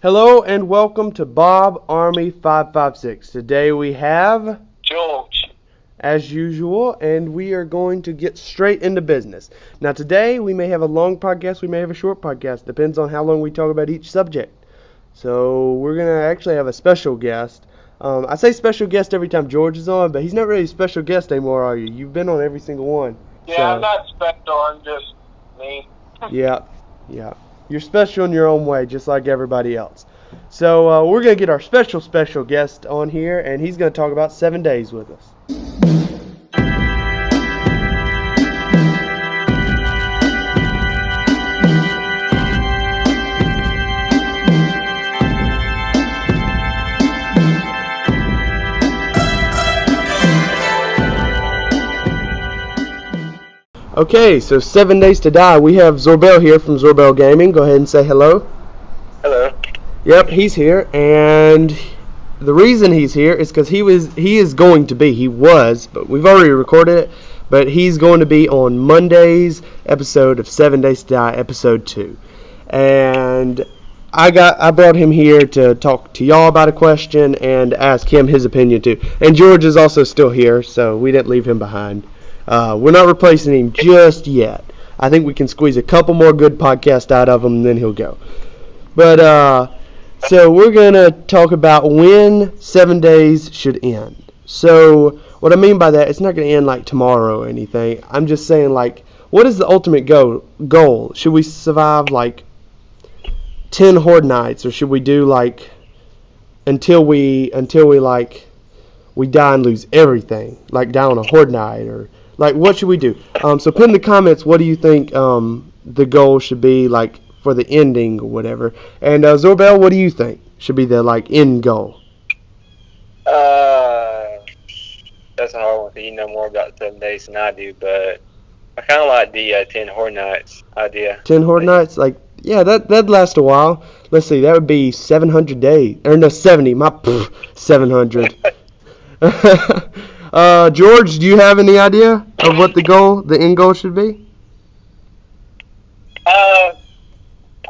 Hello and welcome to Bob Army 556. Today we have George, as usual, and we are going to get straight into business. Now today we may have a long podcast, we may have a short podcast, depends on how long we talk about each subject. So we're going to actually have a special guest. I say special guest every time George is on, but he's not really a special guest anymore, are you? You've been on every single one. Yeah, So, I'm not special, I'm just me. Yeah. You're special in your own way, just like everybody else. So we're going to get our special guest on here, and he's going to talk about 7 days with us. Okay, so 7 days to die. We have Zorbel here from Zorbel Gaming. Go ahead and say hello. Hello. Yep, he's here, and the reason he's here is because he was, but we've already recorded it, but he's going to be on Monday's episode of 7 Days to Die, episode 2. And I brought him here to talk to y'all about a question and ask him his opinion too. And George is also still here, so we didn't leave him behind. We're not replacing him just yet. I think we can squeeze a couple more good podcasts out of him, and then he'll go. But, so we're going to talk about when 7 days should end. So what I mean by that, it's not going to end like tomorrow or anything. I'm just saying, like, what is the ultimate goal? Should we survive like 10 horde nights, or should we do like until we like we die and lose everything, like die on a horde night, or like what should we do? So put in the comments, what do you think the goal should be, like for the ending or whatever. And Zorbel, what do you think should be the like end goal? That's a hard one because you know more about 7 days than I do, but I kind of like the 10 horde nights idea. 10 horde nights, like, yeah, that'd last a while. Let's see, that would be 700 days, or no, 70. 700. George, do you have any idea of what the end goal should be?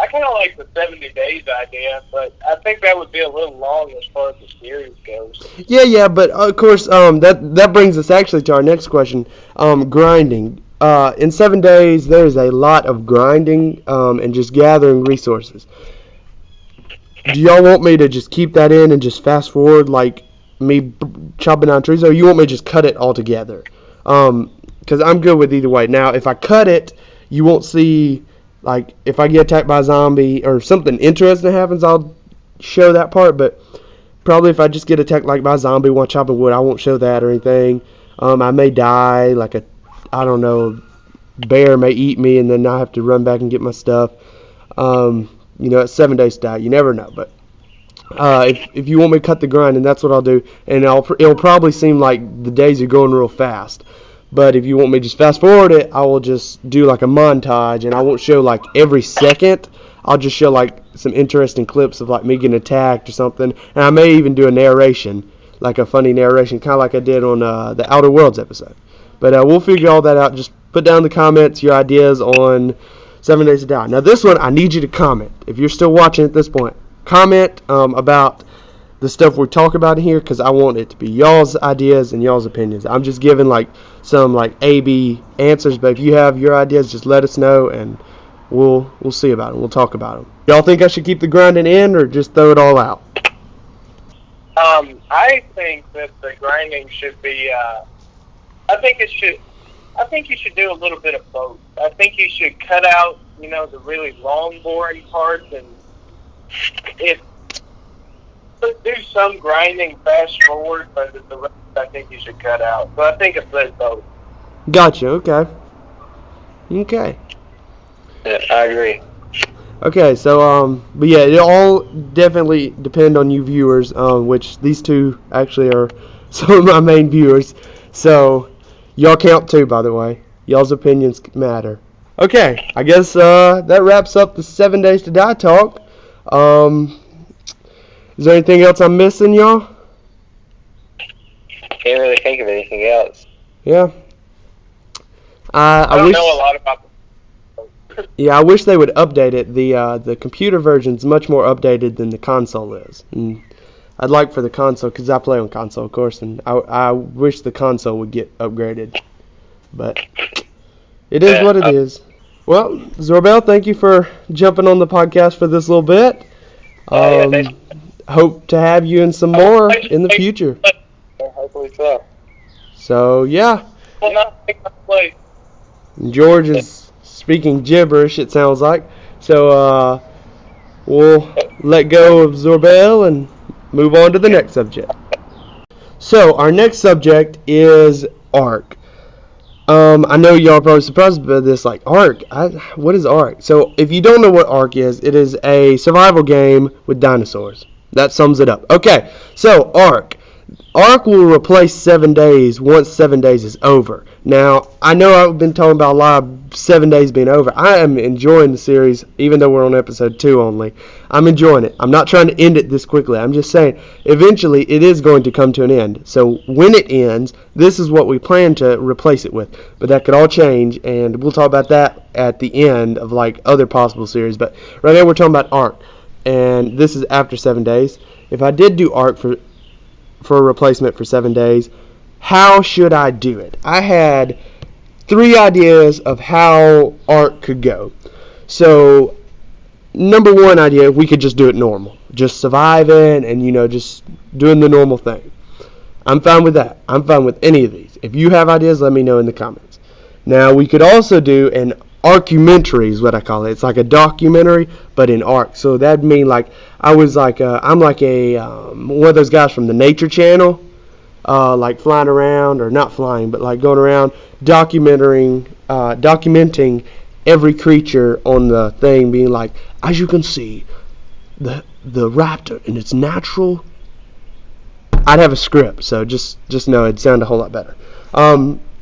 I kind of like the 70 days idea, but I think that would be a little long as far as the series goes. Yeah, but of course, that brings us actually to our next question, grinding. In 7 days, there's a lot of grinding and just gathering resources. Do y'all want me to just keep that in and just fast forward like me chopping down trees, or you want me to just cut it all together? Because I'm good with either way. Now, if I cut it, you won't see, like, if I get attacked by a zombie or something interesting happens, I'll show that part. But probably if I just get attacked like by a zombie while chopping wood, I won't show that or anything. I may die, like I don't know, bear may eat me, and then I have to run back and get my stuff. It's 7 days to die. You never know. But if you want me to cut the grind, and that's what I'll do. And it'll probably seem like the days are going real fast. But if you want me to just fast forward it, I will just do like a montage, and I won't show like every second. I'll just show like some interesting clips of like me getting attacked or something. And I may even do a narration, like a funny narration, kind of like I did on the Outer Worlds episode. But we'll figure all that out. Just put down in the comments your ideas on 7 Days to Die. Now this one, I need you to comment. If you're still watching at this point, comment about the stuff we talk about here, because I want it to be y'all's ideas and y'all's opinions. I'm just giving like some like A-B answers, but if you have your ideas, just let us know, and we'll see about them. We'll talk about them. Y'all think I should keep the grinding in, or just throw it all out? I think that the grinding should be. I think you should do a little bit of both. I think you should cut out, the really long, boring parts, and do some grinding fast forward, but the rest I think you should cut out. So I think it's both. Gotcha. Okay. Yeah, I agree. Okay, so but yeah, it all definitely depend on you viewers, which these two actually are some of my main viewers. So y'all count too, by the way. Y'all's opinions matter. Okay, I guess that wraps up the 7 Days to Die talk. Is there anything else I'm missing, y'all? Can't really think of anything else. Yeah. I don't know a lot about Yeah, I wish they would update it. The computer version's much more updated than the console is. And I'd like for the console, because I play on console, of course, and I wish the console would get upgraded. But it is what it is. Well, Zorbel, thank you for jumping on the podcast for this little bit. Hope to have you in some more in the future. Hopefully so. So, yeah. Well, not take my place. George is speaking gibberish, it sounds like. So, we'll let go of Zorbel and move on to the next subject. So, our next subject is Ark. I know y'all are probably surprised by this, like, Ark. What is Ark? So, if you don't know what Ark is, it is a survival game with dinosaurs. That sums it up. Okay, so Ark. Ark will replace 7 days once 7 days is over. Now, I know I've been talking about a lot of 7 days being over. I am enjoying the series, even though we're on episode 2 only. I'm enjoying it. I'm not trying to end it this quickly. I'm just saying, eventually it is going to come to an end. So when it ends, this is what we plan to replace it with. But that could all change, and we'll talk about that at the end of like other possible series. But right now we're talking about Ark, and this is after 7 days. If I did do Ark for a replacement for 7 days, how should I do it? I had 3 ideas of how Ark could go. So, number 1 idea, we could just do it normal. Just surviving and, just doing the normal thing. I'm fine with that. I'm fine with any of these. If you have ideas, let me know in the comments. Now, we could also do an Arkumentary is what I call it. It's like a documentary, but in Ark. So that'd mean like I'm like a one of those guys from the Nature Channel, like flying around, or not flying, but like going around documenting every creature on the thing, being like, as you can see, the raptor in its natural. I'd have a script, so just know it'd sound a whole lot better.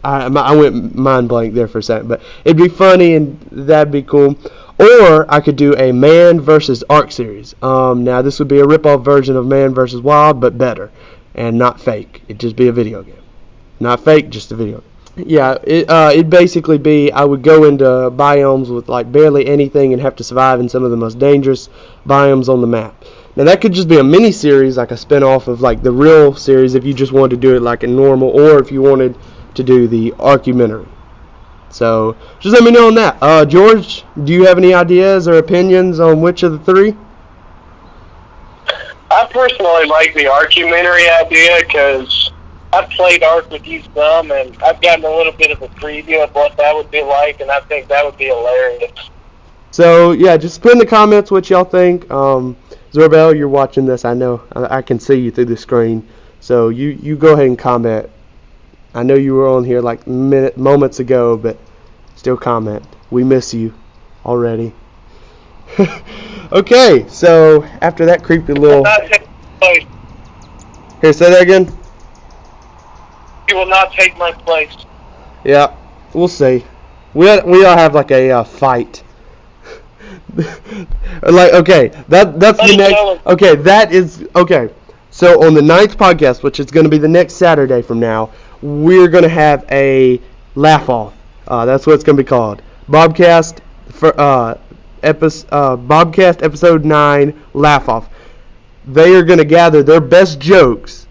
I went mind blank there for a second, but it'd be funny and that'd be cool. Or I could do a Man vs. Ark series. Now this would be a rip-off version of Man vs. Wild, but better and not fake. It'd just be a video game, not fake, just a video game. Yeah, it'd basically be I would go into biomes with like barely anything and have to survive in some of the most dangerous biomes on the map. Now that could just be a mini series, like a spin-off of like the real series, if you just wanted to do it like a normal, or if you wanted to do the Arkumentary. So just let me know on that. George, do you have any ideas or opinions on which of the 3? I personally like the Arkumentary idea because I've played Ark with you some, and I've gotten a little bit of a preview of what that would be like, and I think that would be hilarious. So yeah, just put in the comments what y'all think. Zorbel, you're watching this. I know I can see you through the screen. So you go ahead and comment. I know you were on here like moments ago, but still comment. We miss you already. Okay, so after that creepy little... Here, say that again. You will not take my place. Yeah, we'll see. We all have like a fight. Like, okay, that's the next... Okay, that is... Okay, so on the 9th podcast, which is going to be the next Saturday from now, we're going to have a laugh-off. That's what it's going to be called. BobCast BobCast episode 9 laugh-off. They are going to gather their best jokes,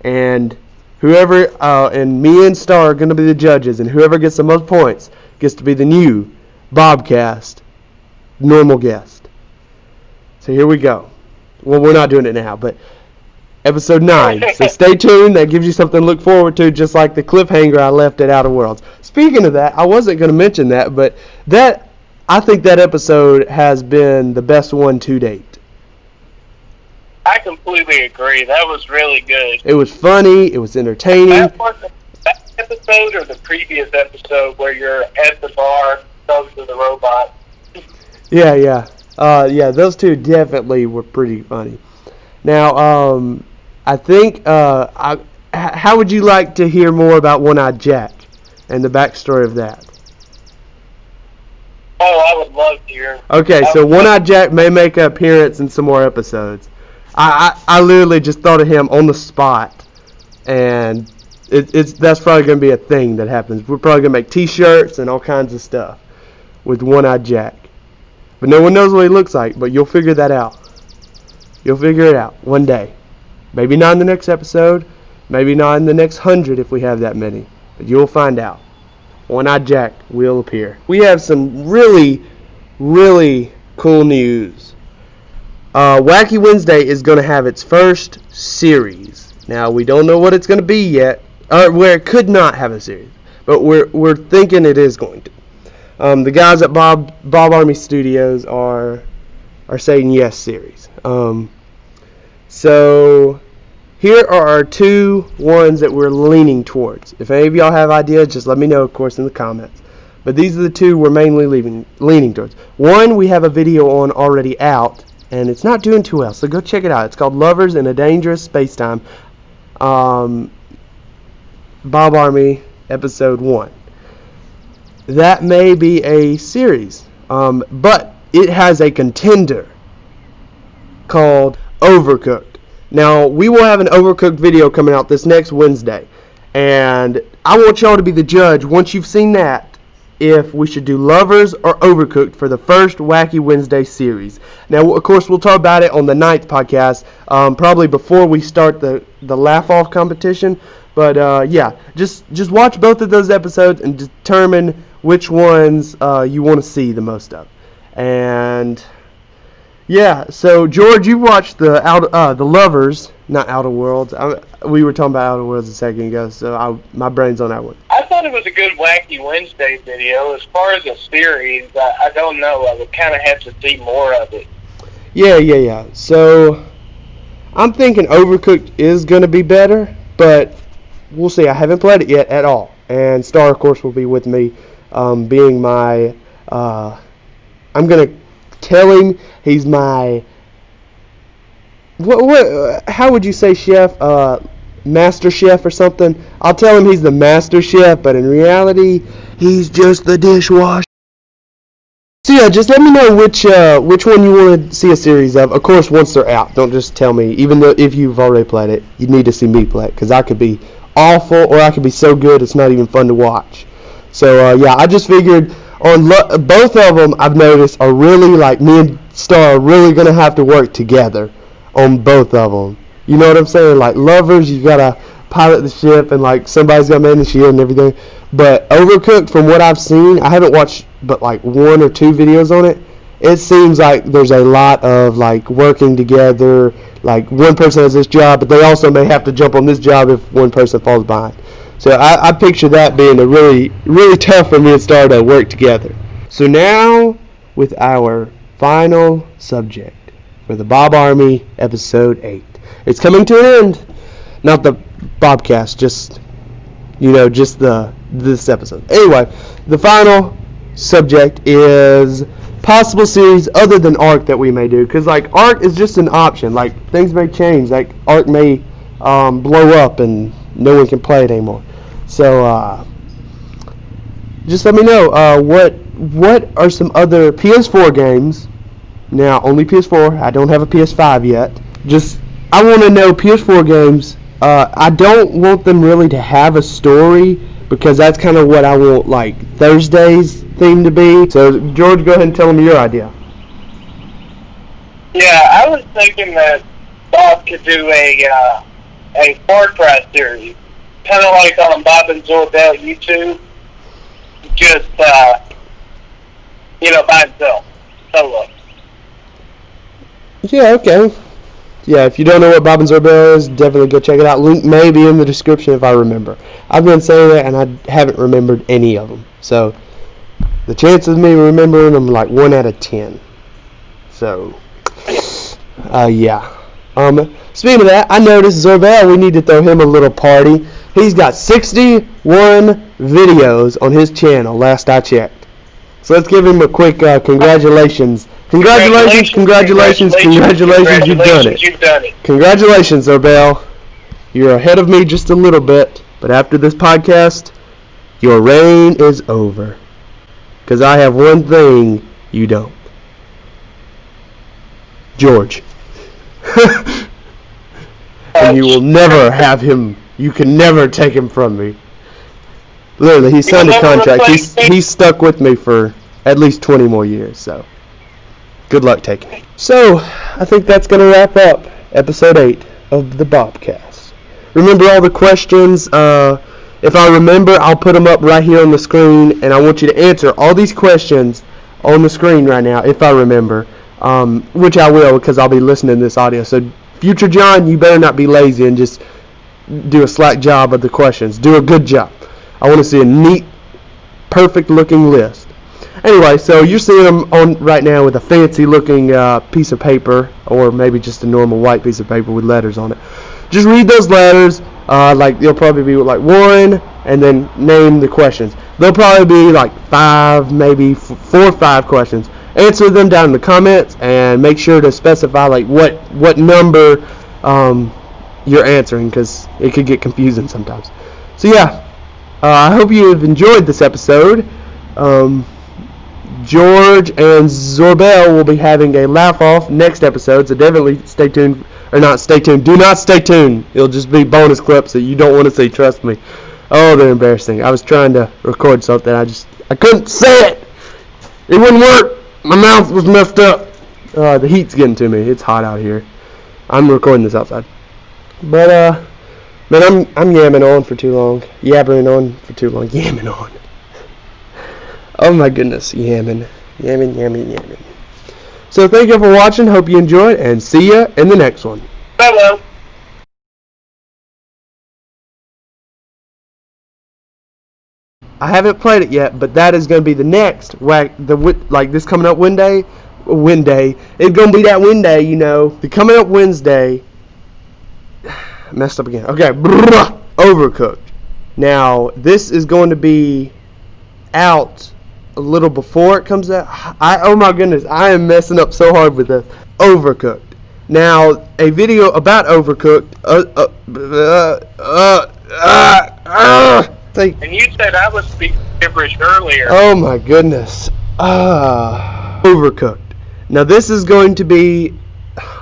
and whoever, and me and Star are going to be the judges, and whoever gets the most points gets to be the new BobCast normal guest. So here we go. Well, we're not doing it now, but episode 9. So stay tuned. That gives you something to look forward to, just like the cliffhanger I left at Outer Worlds. Speaking of that, I wasn't going to mention that, but I think that episode has been the best one to date. I completely agree. That was really good. It was funny. It was entertaining. That episode or the previous episode where you're at the bar talking to the robot? Yeah. Yeah, those two definitely were pretty funny. Now, I think, how would you like to hear more about One-Eyed Jack and the backstory of that? Oh, I would love to hear. Okay, so One-Eyed Jack may make an appearance in some more episodes. I literally just thought of him on the spot, and that's probably going to be a thing that happens. We're probably going to make t-shirts and all kinds of stuff. with One-Eyed Jack. But no one knows what he looks like, but you'll figure that out. You'll figure it out one day. Maybe not in the next episode, maybe not in the next 100 if we have that many, but you'll find out. One-Eyed Jack will appear. We have some really, really cool news. Wacky Wednesday is going to have its first series. Now, we don't know what it's going to be yet, or where it could not have a series, but we're thinking it is going to. The guys at Bob Army Studios are saying yes series. So here are our two ones that we're leaning towards. If any of y'all have ideas, just let me know, of course, in the comments. But these are the two we're mainly leaning towards. One we have a video on already out, and it's not doing too well, so go check it out. It's called Lovers in a Dangerous Spacetime. Bob Army, Episode 1. That may be a series, but it has a contender called OverCooked. Now, we will have an OverCooked video coming out this next Wednesday, and I want y'all to be the judge once you've seen that if we should do Lovers or Overcooked for the first Wacky Wednesday series. Now, of course, we'll talk about it on the 9th podcast, probably before we start the laugh-off competition. But, yeah, just watch both of those episodes and determine which ones you want to see the most of. And, yeah, so, George, you watched the Lovers, not Outer Worlds. We were talking about Outer Worlds a second ago, so my brain's on that one. I thought it was a good Wacky Wednesday video. As far as a series, I don't know. I would kind of have to see more of it. Yeah. So, I'm thinking Overcooked is going to be better, but we'll see. I haven't played it yet at all. And Star, of course, will be with me, being my... I'm going to tell him he's my... What? How would you say chef? Master chef or something? I'll tell him he's the master chef, but in reality, he's just the dishwasher. So yeah, just let me know which one you want to see a series of. Of course, once they're out. Don't just tell me. Even though if you've already played it, you need to see me play it, because I could be awful or I could be so good it's not even fun to watch. So yeah, I just figured on both of them I've noticed are really, like, me and Star are really gonna have to work together on both of them. You know what I'm saying? Like, Lovers, you've got to pilot the ship, and, like, somebody's got to man the shield and everything. But Overcooked, from what I've seen, I haven't watched but, like, 1 or 2 videos on it. It seems like there's a lot of, like, working together. Like, one person has this job, but they also may have to jump on this job if one person falls behind. So I picture that being a really, really tough for me and Star to work together. So now, with our final subject for the Bob Army Episode 8. It's coming to an end. Not the BobCast, just this episode. Anyway, the final subject is possible series other than Ark that we may do. Because, like, Ark is just an option. Like, things may change. Like, Ark may blow up and no one can play it anymore. So, just let me know what are some other PS4 games. Now, only PS4. I don't have a PS5 yet. I want to know PS4 games. I don't want them really to have a story, because that's kind of what I want, like, Thursday's theme to be. So, George, go ahead and tell them your idea. Yeah, I was thinking that Bob could do a Far Cry series, kind of like on Bob and Zorbell YouTube, just by himself, solo. Yeah, okay. Yeah, if you don't know what Bob and Zorbell is, definitely go check it out. Link may be in the description if I remember. I've been saying that, and I haven't remembered any of them. So, the chance of me remembering them, like, 1 out of 10. So, yeah. Speaking of that, I noticed Zorbell, we need to throw him a little party. He's got 61 videos on his channel, last I checked. So let's give him a quick congratulations. Congratulations, you've done it. Congratulations, Zorbell. You're ahead of me just a little bit, but after this podcast, your reign is over. Because I have one thing you don't. George. And you will never have him. You can never take him from me. Literally, he signed a contract. He's stuck with me for at least 20 more years. So good luck taking it. So I think that's going to wrap up episode 8 of the BobCast. Remember all the questions. If I remember, I'll put them up right here on the screen, and I want you to answer all these questions on the screen right now if I remember, which I will because I'll be listening to this audio. So future John, you better not be lazy and just do a slack job of the questions. Do a good job. I want to see a neat, perfect looking list. Anyway, so you're seeing them on right now with a fancy looking piece of paper, or maybe just a normal white piece of paper with letters on it. Just read those letters. Like they'll probably be like 1, and then name the questions. There'll probably be like 5, maybe 4 or 5 questions. Answer them down in the comments, and make sure to specify like what number you're answering, because it could get confusing sometimes. So yeah, I hope you have enjoyed this episode. George and Zorbel will be having a laugh-off next episode, so definitely stay tuned. Or not stay tuned. Do not stay tuned. It'll just be bonus clips that you don't want to see, trust me. Oh, they're embarrassing. I was trying to record something. I couldn't say it. It wouldn't work. My mouth was messed up. The heat's getting to me. It's hot out here. I'm recording this outside. But, man, I'm yamming on for too long. Yabbering on for too long. Yamming on. Oh my goodness, yamming. So thank you for watching, hope you enjoyed, and see ya in the next one. Hello. I haven't played it yet, but that is going to be the next this coming up Wednesday. It's going to be that Wednesday, you know. The coming up Wednesday. Messed up again. Okay, Overcooked. Now, this is going to be out a little before it comes out. Oh my goodness, I am messing up so hard with this. Overcooked. Now, a video about Overcooked. And you said I was speaking gibberish earlier. Oh my goodness. Overcooked. Now this is going to be.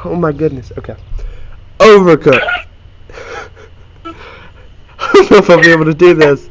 Oh my goodness. Okay. Overcooked. I don't know if I'll be able to do this.